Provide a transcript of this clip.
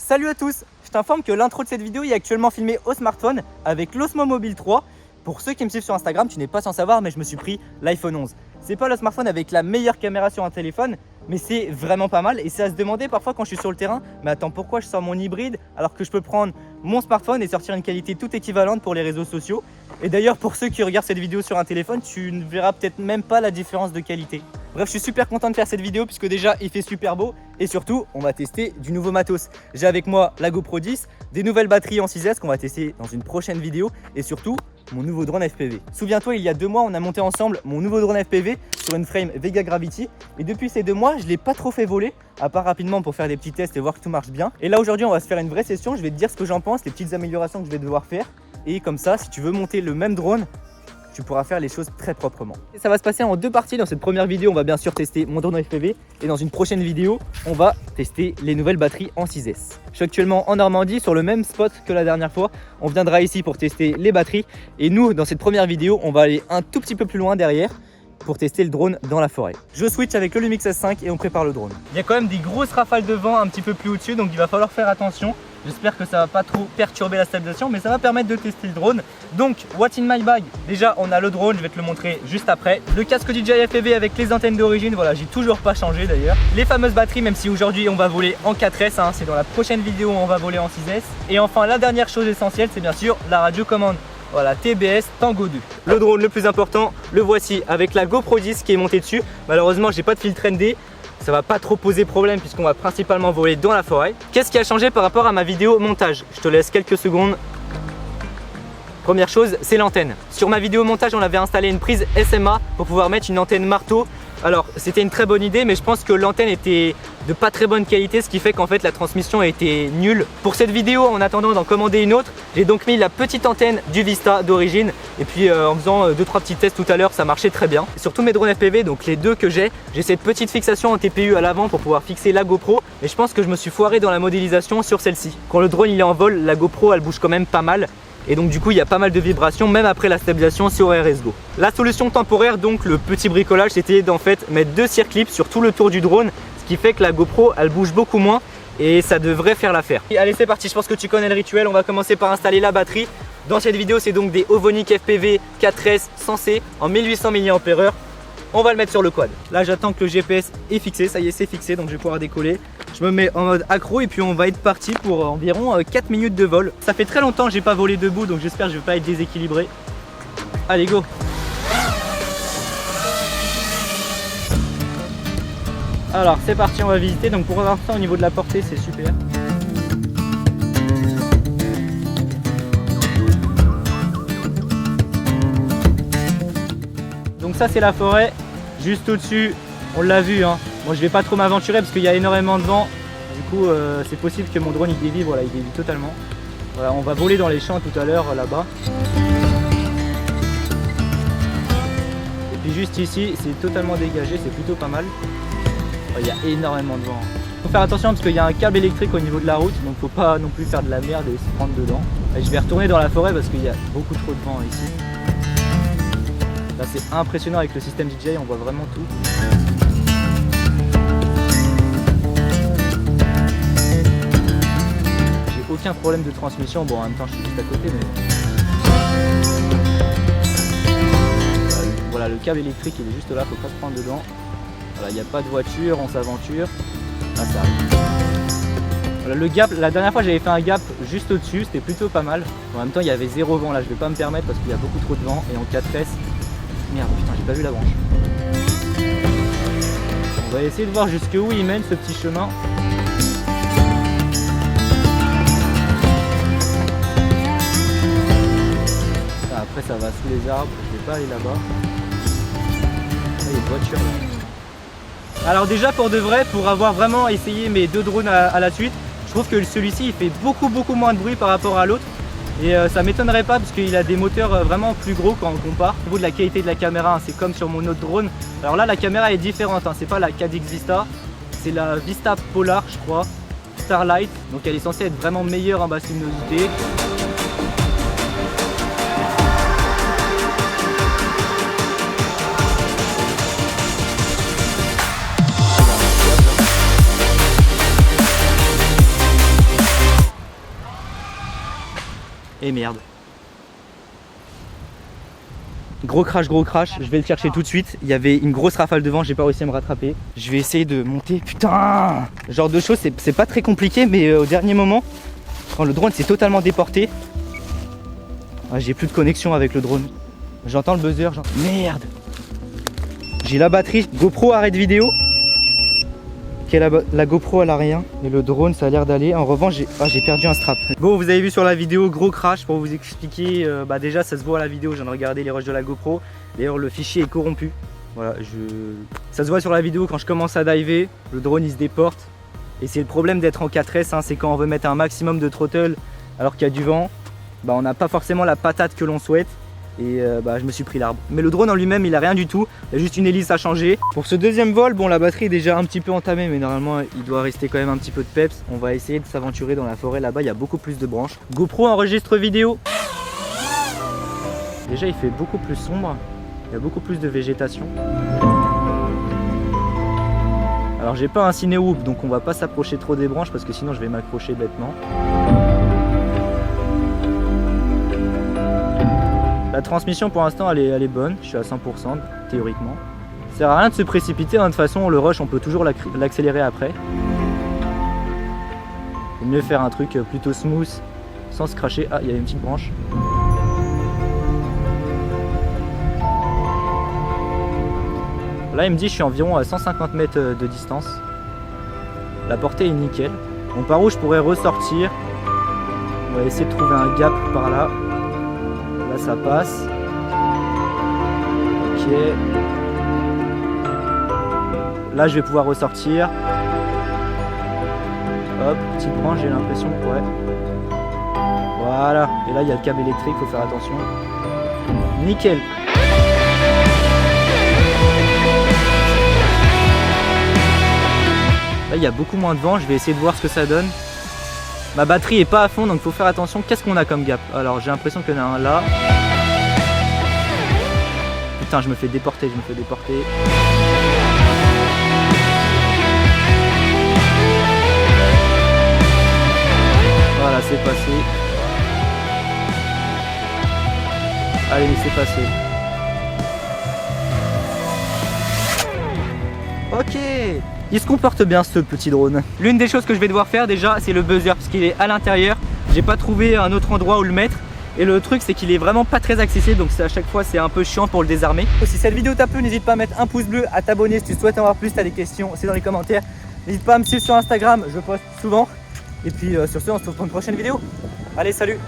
Salut à tous, je t'informe que l'intro de cette vidéo est actuellement filmée au smartphone avec l'Osmo Mobile 3. Pour ceux qui me suivent sur Instagram, tu n'es pas sans savoir, mais je me suis pris l'iPhone 11. C'est pas le smartphone avec la meilleure caméra sur un téléphone, mais c'est vraiment pas mal. Et c'est à se demander parfois quand je suis sur le terrain, mais attends, pourquoi je sors mon hybride alors que je peux prendre mon smartphone et sortir une qualité toute équivalente pour les réseaux sociaux. Et d'ailleurs, pour ceux qui regardent cette vidéo sur un téléphone, tu ne verras peut-être même pas la différence de qualité. Bref, je suis super content de faire cette vidéo puisque déjà il fait super beau et surtout on va tester du nouveau matos. J'ai avec moi la GoPro 10, des nouvelles batteries en 6S qu'on va tester dans une prochaine vidéo et surtout mon nouveau drone FPV. Souviens-toi, il y a 2 mois, on a monté ensemble mon nouveau drone FPV sur une frame Vega Gravity et depuis ces 2 mois, je ne l'ai pas trop fait voler à part rapidement pour faire des petits tests et voir que tout marche bien. Et là aujourd'hui, on va se faire une vraie session, je vais te dire ce que j'en pense, les petites améliorations que je vais devoir faire et comme ça, si tu veux monter le même drone, tu pourras faire les choses très proprement. Et ça va se passer en 2 parties. Dans cette première vidéo, on va bien sûr tester mon drone FPV. Et dans une prochaine vidéo, on va tester les nouvelles batteries en 6S. Je suis actuellement en Normandie sur le même spot que la dernière fois. On viendra ici pour tester les batteries. Et nous, dans cette première vidéo, on va aller un tout petit peu plus loin derrière pour tester le drone dans la forêt. Je switch avec le Lumix S5 et on prépare le drone. Il y a quand même des grosses rafales de vent un petit peu plus au-dessus, donc il va falloir faire attention. J'espère que ça va pas trop perturber la stabilisation, mais ça va permettre de tester le drone. Donc, what's in my bag? Déjà, on a le drone, je vais te le montrer juste après. Le casque DJI FPV avec les antennes d'origine, voilà, j'ai toujours pas changé d'ailleurs. Les fameuses batteries, même si aujourd'hui on va voler en 4S, hein, c'est dans la prochaine vidéo où on va voler en 6S. Et enfin, la dernière chose essentielle, c'est bien sûr la radio commande. Voilà, TBS Tango 2. Le drone le plus important, le voici avec la GoPro 10 qui est montée dessus. Malheureusement, j'ai pas de filtre ND. Ça va pas trop poser problème puisqu'on va principalement voler dans la forêt. Qu'est-ce qui a changé par rapport à ma vidéo montage? Je te laisse quelques secondes. Première chose, c'est l'antenne. Sur ma vidéo montage, on avait installé une prise SMA pour pouvoir mettre une antenne marteau. Alors, c'était une très bonne idée, mais je pense que l'antenne était de pas très bonne qualité, ce qui fait qu'en fait la transmission a été nulle. Pour cette vidéo, en attendant d'en commander une autre, j'ai donc mis la petite antenne du Vista d'origine. Et puis en faisant 2-3 petits tests tout à l'heure, ça marchait très bien. Sur tous mes drones FPV, donc les 2 que j'ai cette petite fixation en TPU à l'avant pour pouvoir fixer la GoPro. Mais je pense que je me suis foiré dans la modélisation sur celle-ci. Quand le drone il est en vol, la GoPro elle bouge quand même pas mal. Et donc du coup il y a pas mal de vibrations même après la stabilisation sur RSGO. La solution temporaire, donc le petit bricolage, c'était d'en fait mettre 2 circlips sur tout le tour du drone, ce qui fait que la GoPro elle bouge beaucoup moins et ça devrait faire l'affaire. Allez, c'est parti, je pense que tu connais le rituel, on va commencer par installer la batterie. Dans cette vidéo, c'est donc des Ovonic FPV 4S sensés en 1800 mAh. On va le mettre sur le quad. Là j'attends que le GPS est fixé, ça y est c'est fixé, donc je vais pouvoir décoller. Je me mets en mode accro et puis on va être parti pour environ 4 minutes de vol. Ça fait très longtemps que j'ai pas volé debout, donc j'espère que je vais pas être déséquilibré. Allez go! Alors c'est parti, on va visiter. Donc pour l'instant au niveau de la portée c'est super. Donc ça c'est la forêt, juste au-dessus, on l'a vu, hein. Moi je vais pas trop m'aventurer parce qu'il y a énormément de vent. Du coup c'est possible que mon drone il dévie, voilà il dévie totalement. Voilà, on va voler dans les champs tout à l'heure là-bas. Et puis juste ici c'est totalement dégagé, c'est plutôt pas mal. Il y a énormément de vent. Faut faire attention parce qu'il y a un câble électrique au niveau de la route, donc faut pas non plus faire de la merde et se prendre dedans. Et je vais retourner dans la forêt parce qu'il y a beaucoup trop de vent ici. Là c'est impressionnant avec le système DJI, on voit vraiment tout. J'ai aucun problème de transmission, bon en même temps je suis juste à côté mais... Voilà, le câble électrique il est juste là, faut pas se prendre dedans. Voilà, il n'y a pas de voiture, on s'aventure. Là ça arrive. Voilà, le gap, la dernière fois j'avais fait un gap juste au-dessus, c'était plutôt pas mal. En même temps il y avait 0 vent, là je vais pas me permettre parce qu'il y a beaucoup trop de vent et en 4S. Merde, putain, j'ai pas vu la branche. On va essayer de voir jusqu'où il mène ce petit chemin. Après ça va sous les arbres, je vais pas aller là-bas. Là il y a une voiture là. Alors déjà pour de vrai, pour avoir vraiment essayé mes 2 drones à la suite, je trouve que celui-ci il fait beaucoup moins de bruit par rapport à l'autre. Et ça m'étonnerait pas parce qu'il a des moteurs vraiment plus gros quand on compare. Au niveau de la qualité de la caméra, hein, c'est comme sur mon autre drone. Alors là la caméra est différente, hein, c'est pas la 4DX Vista, c'est la Vista Polar je crois, Starlight. Donc elle est censée être vraiment meilleure en basse luminosité. Et merde. Gros crash, je vais le chercher tout de suite. Il y avait une grosse rafale de vent, j'ai pas réussi à me rattraper. Je vais essayer de monter, putain. Ce genre de choses, c'est pas très compliqué, mais au dernier moment, quand le drone s'est totalement déporté, j'ai plus de connexion avec le drone. J'entends le buzzer, merde. J'ai la batterie, GoPro arrête vidéo. Ok, la GoPro elle a rien et le drone ça a l'air d'aller. En revanche j'ai perdu un strap. Bon, vous avez vu sur la vidéo, gros crash. Pour vous expliquer, déjà ça se voit à la vidéo, je viens de regarder les rushs de la GoPro. D'ailleurs le fichier est corrompu. Voilà, ça se voit sur la vidéo quand je commence à diver, le drone il se déporte. Et c'est le problème d'être en 4S, hein, c'est quand on veut mettre un maximum de throttle alors qu'il y a du vent, on n'a pas forcément la patate que l'on souhaite. Et je me suis pris l'arbre. Mais le drone en lui-même il a rien du tout, il y a juste une hélice à changer. Pour ce deuxième vol, bon la batterie est déjà un petit peu entamée, mais normalement il doit rester quand même un petit peu de peps. On va essayer de s'aventurer dans la forêt là-bas, il y a beaucoup plus de branches. GoPro enregistre vidéo. Déjà il fait beaucoup plus sombre, il y a beaucoup plus de végétation. Alors j'ai pas un ciné-whoop donc on va pas s'approcher trop des branches parce que sinon je vais m'accrocher bêtement. La transmission pour l'instant elle est bonne, je suis à 100% théoriquement. Ça sert à rien de se précipiter, hein. De toute façon le rush on peut toujours l'accélérer après. Il vaut mieux faire un truc plutôt smooth sans se cracher. Ah, il y a une petite branche. Là il me dit je suis environ à 150 mètres de distance. La portée est nickel. Bon, par où je pourrais ressortir. On va essayer de trouver un gap par là. Là ça passe. Ok. Là je vais pouvoir ressortir. Hop, petite branche, j'ai l'impression. Ouais. Voilà. Et là il y a le câble électrique, faut faire attention. Nickel. Là il y a beaucoup moins de vent, je vais essayer de voir ce que ça donne. Ma batterie est pas à fond donc faut faire attention. Qu'est-ce qu'on a comme gap? Alors j'ai l'impression qu'il y en a un là. Putain, je me fais déporter, Voilà, c'est passé. Allez, c'est passé. Ok. Il se comporte bien ce petit drone. L'une des choses que je vais devoir faire déjà c'est le buzzer parce qu'il est à l'intérieur. J'ai pas trouvé un autre endroit où le mettre. Et le truc c'est qu'il est vraiment pas très accessible, donc à chaque fois c'est un peu chiant pour le désarmer. Si cette vidéo t'a plu, n'hésite pas à mettre un pouce bleu, à t'abonner si tu souhaites en voir plus, t'as des questions, c'est dans les commentaires. N'hésite pas à me suivre sur Instagram, je poste souvent. Et puis sur ce on se retrouve pour une prochaine vidéo. Allez, salut!